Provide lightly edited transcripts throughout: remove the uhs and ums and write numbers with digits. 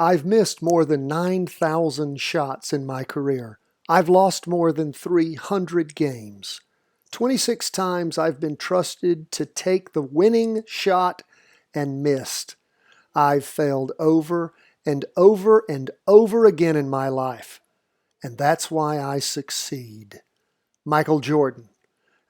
I've missed more than 9,000 shots in my career. I've lost more than 300 games. 26 times I've been trusted to take the winning shot and missed. I've failed over and over and over again in my life. And that's why I succeed. Michael Jordan.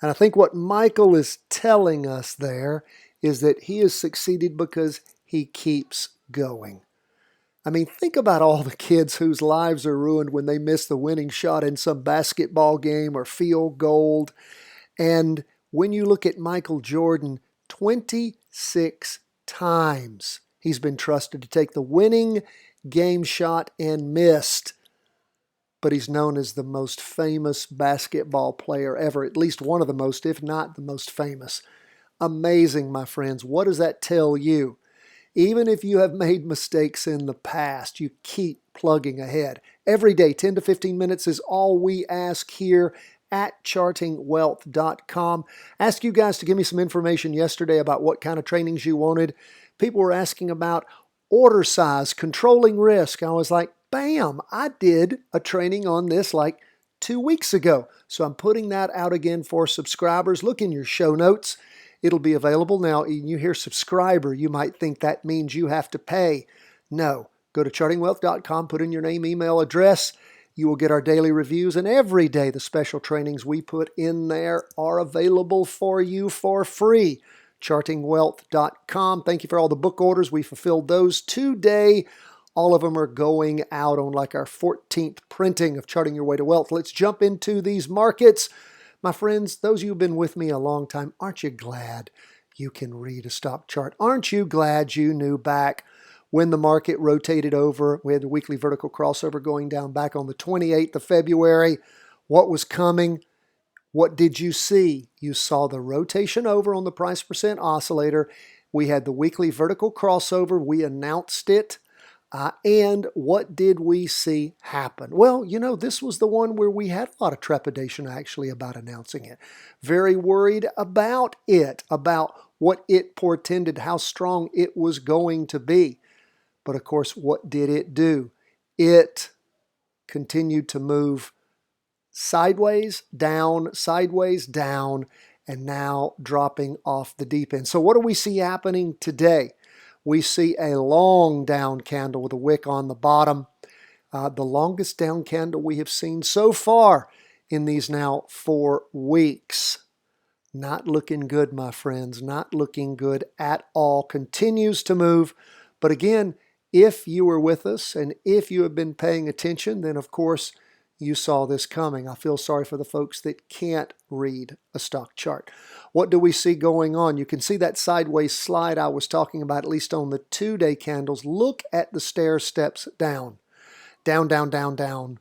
And I think what Michael is telling us there is that he has succeeded because he keeps going. I mean, think about all the kids whose lives are ruined when they miss the winning shot in some basketball game or field goal. And when you look at Michael Jordan, 26 times he's been trusted to take the winning game shot and missed. But he's known as the most famous basketball player ever, at least one of the most, if not the most famous. Amazing, my friends. What does that tell you? Even if you have made mistakes in the past, you keep plugging ahead. Every day, 10 to 15 minutes is all we ask here at chartingwealth.com. Ask you guys to give me some information yesterday about what kind of trainings you wanted. People were asking about order size, controlling risk. I was like, bam, I did a training on this like 2 weeks ago. So I'm putting that out again for subscribers. Look in your show notes. It'll be available. Now, you hear subscriber, you might think that means you have to pay. No. Go to chartingwealth.com, put in your name, email, address. You will get our daily reviews, and every day the special trainings we put in there are available for you for free. Chartingwealth.com. Thank you for all the book orders. We fulfilled those today. All of them are going out on like our 14th printing of Charting Your Way to Wealth. Let's jump into these markets. My friends, those of you who've been with me a long time, aren't you glad you can read a stock chart? Aren't you glad you knew back when the market rotated over? We had the weekly vertical crossover going down back on the 28th of February. What was coming? What did you see? You saw the rotation over on the price percent oscillator. We had the weekly vertical crossover. We announced it. And what did we see happen? Well, this was the one where we had a lot of trepidation actually about announcing it. Very worried about it, about what it portended, how strong it was going to be. But of course, what did it do? It continued to move sideways, down, and now dropping off the deep end. So what do we see happening today? We see a long down candle with a wick on the bottom. The longest down candle we have seen so far in these now 4 weeks. Not looking good, my friends. Not looking good at all. Continues to move. But again, if you were with us and if you have been paying attention, then of course you saw this coming. I feel sorry for the folks that can't read a stock chart. What do we see going on? You can see that sideways slide I was talking about, at least on the 2-day candles. Look at the stair steps down. Down, down, down, down.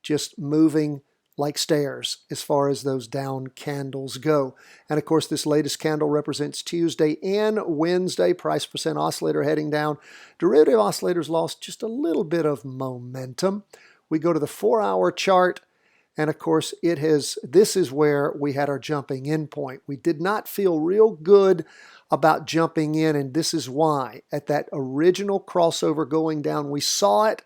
Just moving like stairs as far as those down candles go. And of course, this latest candle represents Tuesday and Wednesday. Price percent oscillator heading down. Derivative oscillators lost just a little bit of momentum. We go to the 4-hour chart, and of course, this is where we had our jumping in point. We did not feel real good about jumping in, and this is why. At that original crossover going down, we saw it,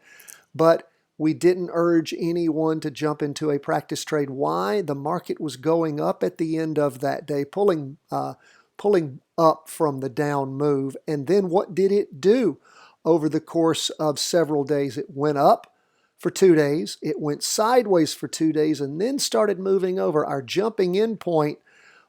but we didn't urge anyone to jump into a practice trade. Why? The market was going up at the end of that day, pulling up from the down move. And then what did it do? Over the course of several days, it went up for 2 days. It went sideways for 2 days and then started moving over. Our jumping in point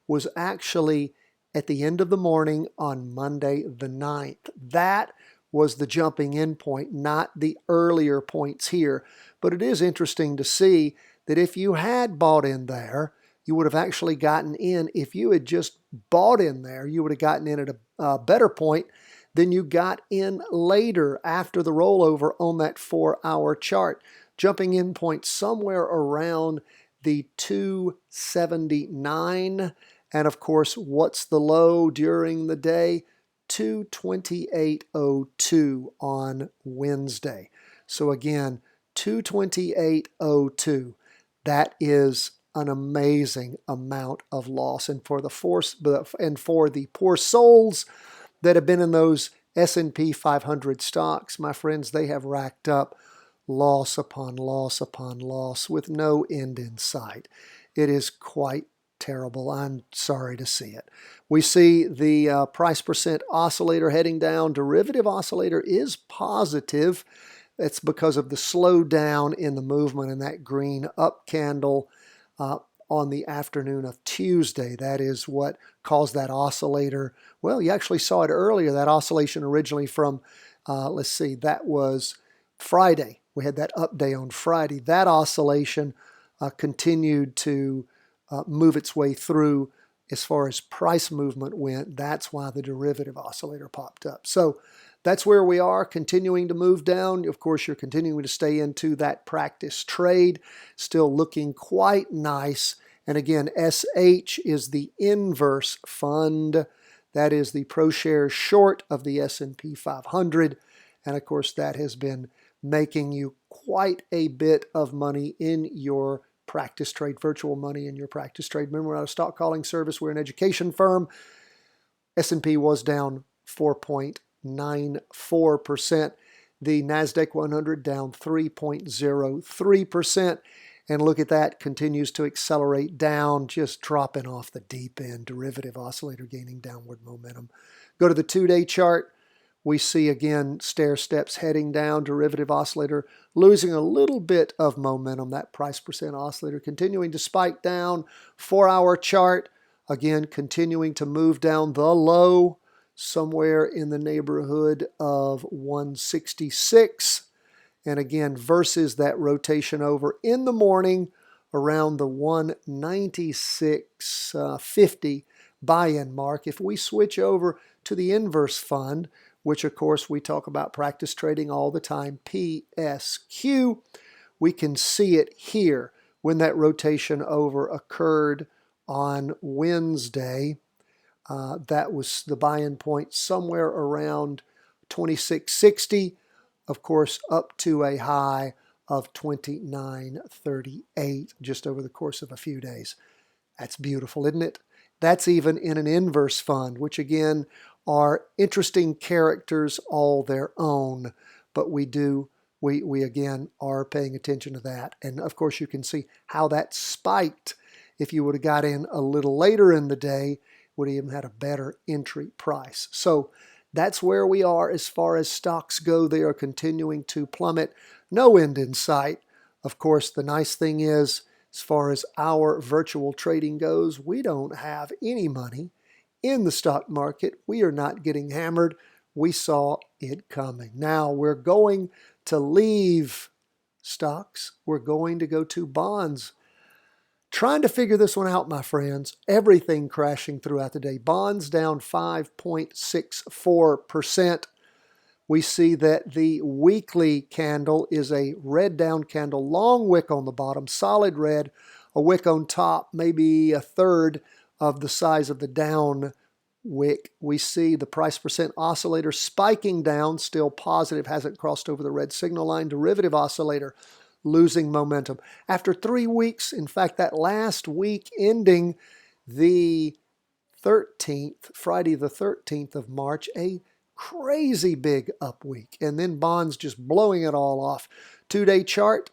was actually at the end of the morning on Monday the 9th. That was the jumping in point, not the earlier points here. But it is interesting to see that if you had bought in there, you would have actually gotten in. If you had just bought in there, you would have gotten in at a better point than you got in later after the rollover on that 4-hour chart. Jumping in point somewhere around the 279. And of course, what's the low during the day? 228.02 on Wednesday. So again, 228.02. That is an amazing amount of loss. And for the poor souls that have been in those S&P 500 stocks, my friends, they have racked up loss upon loss upon loss with no end in sight. It is quite terrible. I'm sorry to see it. We see the price percent oscillator heading down. Derivative oscillator is positive. It's because of the slowdown in the movement in that green up candle on the afternoon of Tuesday. That is what caused that oscillator. Well, you actually saw it earlier, that oscillation originally from, let's see, that was Friday. We had that up day on Friday. That oscillation continued to move its way through as far as price movement went. That's why the derivative oscillator popped up. So that's where we are, continuing to move down. Of course, you're continuing to stay into that practice trade, still looking quite nice. And again, SH is the inverse fund. That is the ProShares short of the S&P 500. And of course, that has been making you quite a bit of money in your practice trade, virtual money in your practice trade. Remember, we're not a stock calling service. We're an education firm. S&P was down 4.94%. The NASDAQ 100 down 3.03%. And look at that, continues to accelerate down, just dropping off the deep end. Derivative oscillator gaining downward momentum. Go to the 2-day chart. We see again stair steps heading down. Derivative oscillator losing a little bit of momentum. That price percent oscillator continuing to spike down. 4-hour chart again continuing to move down. The low somewhere in the neighborhood of 166. And again, versus that rotation over in the morning around the 196.50 buy-in mark. If we switch over to the inverse fund, which of course we talk about practice trading all the time, PSQ, we can see it here when that rotation over occurred on Wednesday. That was the buy-in point somewhere around 26.60. Of course, up to a high of 29.38 just over the course of a few days. That's beautiful, isn't it? That's even in an inverse fund, which again are interesting characters all their own. But we again are paying attention to that. And of course, you can see how that spiked. If you would have got in a little later in the day, would have even had a better entry price. So that's where we are as far as stocks go. They are continuing to plummet. No end in sight. Of course, the nice thing is, as far as our virtual trading goes, we don't have any money in the stock market. We are not getting hammered. We saw it coming. Now we're going to leave stocks. We're going to go to bonds. Trying to figure this one out, my friends. Everything crashing throughout the day. Bonds down 5.64%. We see that the weekly candle is a red down candle, long wick on the bottom, solid red, a wick on top, maybe a third of the size of the down wick. We see the price percent oscillator spiking down, still positive, hasn't crossed over the red signal line. Derivative oscillator losing momentum. After 3 weeks, in fact, that last week ending the 13th, Friday the 13th of March, a crazy big up week. And then bonds just blowing it all off. 2-day chart.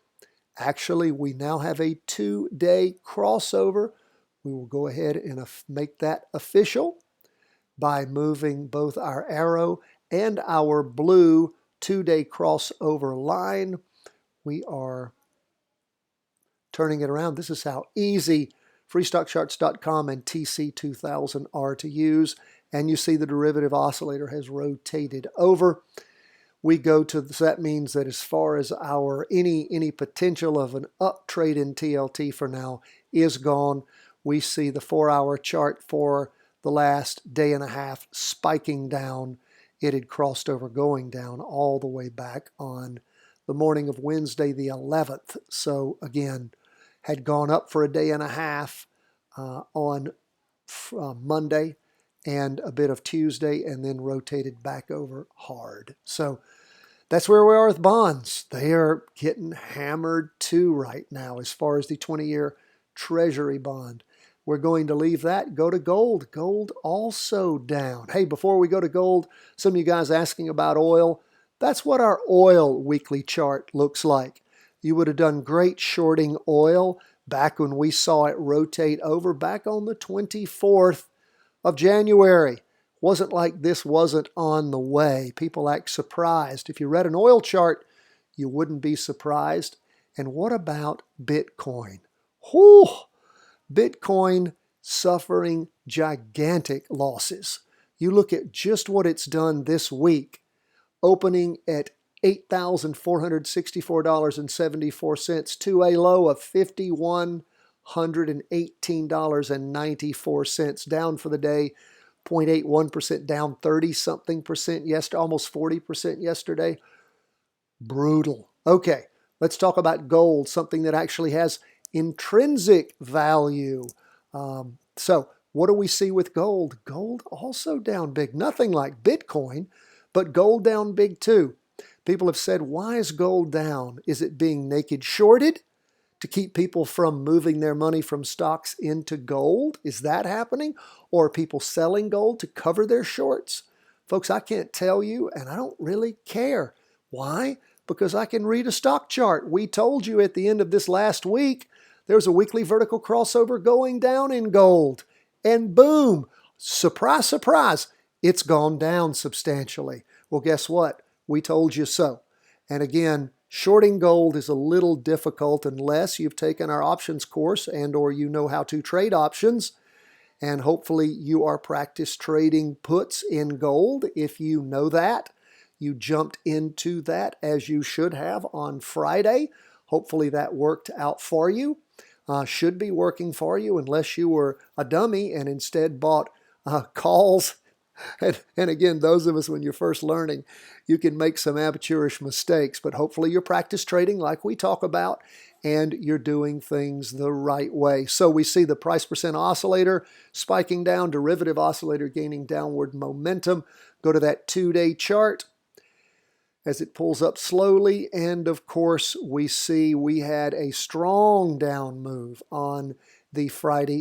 Actually, we now have a 2-day crossover. We will go ahead and make that official by moving both our arrow and our blue 2-day crossover line. We are turning it around. This is how easy freestockcharts.com and TC2000 are to use. And you see the derivative oscillator has rotated over. We go to, so that means that as far as our any potential of an up trade in TLT for now is gone. We see the 4-hour chart for the last day and a half spiking down. It had crossed over going down all the way back on the morning of Wednesday the 11th. So again, had gone up for a day and a half on Monday and a bit of Tuesday, and then rotated back over hard. So that's where we are with bonds. They are getting hammered too right now as far as the 20-year Treasury bond. we're going to leave that, go to gold. Gold also down. Hey, before we go to gold, some of you guys asking about oil. That's what our oil weekly chart looks like. You would have done great shorting oil back when we saw it rotate over back on the 24th of January. Wasn't like this wasn't on the way. People act surprised. If you read an oil chart, you wouldn't be surprised. And what about Bitcoin? Whew! Bitcoin suffering gigantic losses. You look at just what it's done this week, opening at $8,464.74 to a low of $5,118.94, down for the day 0.81%, down 30-something percent yesterday, almost 40% yesterday. Brutal. Okay, let's talk about gold, something that actually has intrinsic value. So what do we see with gold? Gold also down big. Nothing like Bitcoin, but gold down big too. People have said, why is gold down? Is it being naked shorted to keep people from moving their money from stocks into gold? Is that happening? Or are people selling gold to cover their shorts? Folks, I can't tell you, and I don't really care. Why? Because I can read a stock chart. We told you at the end of this last week, there's a weekly vertical crossover going down in gold. And boom, surprise, surprise, it's gone down substantially. Well, guess what? We told you so. And again, shorting gold is a little difficult unless you've taken our options course and or you know how to trade options. And hopefully you are practice trading puts in gold. If you know that, you jumped into that as you should have on Friday. Hopefully that worked out for you. Should be working for you unless you were a dummy and instead bought calls. And again, those of us, when you're first learning, you can make some amateurish mistakes, but hopefully you're practice trading like we talk about, and you're doing things the right way. So we see the price percent oscillator spiking down, derivative oscillator gaining downward momentum. Go to that 2-day chart as it pulls up slowly. And of course, we see we had a strong down move on the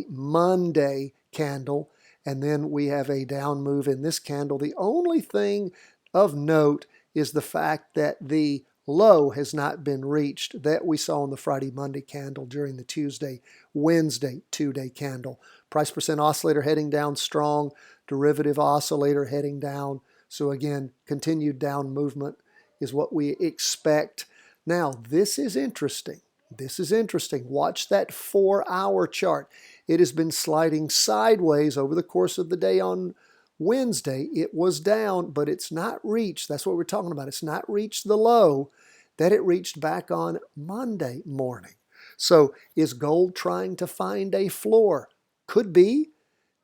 Monday candle. And then we have a down move in this candle. The only thing of note is the fact that the low has not been reached that we saw on the Monday candle during the Wednesday 2-day candle. Price percent oscillator heading down strong, derivative oscillator heading down. So again, continued down movement is what we expect. Now, this is interesting. This is interesting. Watch that 4-hour chart. It has been sliding sideways over the course of the day on Wednesday. It was down, but it's not reached. That's what we're talking about. It's not reached the low that it reached back on Monday morning. So is gold trying to find a floor? Could be.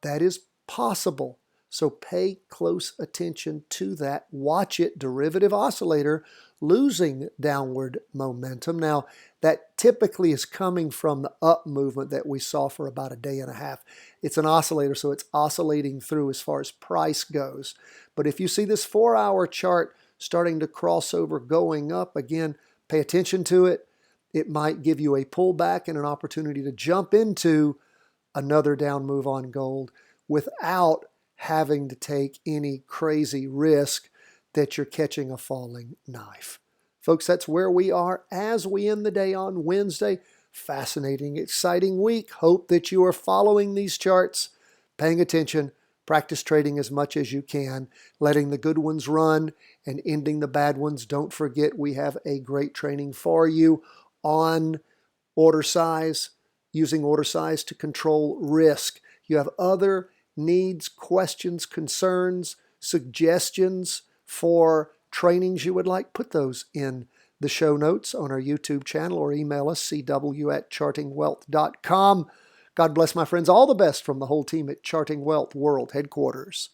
That is possible. So pay close attention to that. Watch it. Derivative oscillator losing downward momentum. Now, that typically is coming from the up movement that we saw for about a day and a half. It's an oscillator, so it's oscillating through as far as price goes. But if you see this 4-hour chart starting to cross over going up, again, pay attention to it. It might give you a pullback and an opportunity to jump into another down move on gold without having to take any crazy risk that you're catching a falling knife. Folks, that's where we are as we end the day on Wednesday. Fascinating, exciting week. Hope that you are following these charts, paying attention, practice trading as much as you can, letting the good ones run and ending the bad ones. Don't forget, we have a great training for you on order size, using order size to control risk. You have other needs, questions, concerns, suggestions for trainings you would like, put those in the show notes on our YouTube channel or email us, cw@chartingwealth.com. God bless, my friends. All the best from the whole team at Charting Wealth World Headquarters.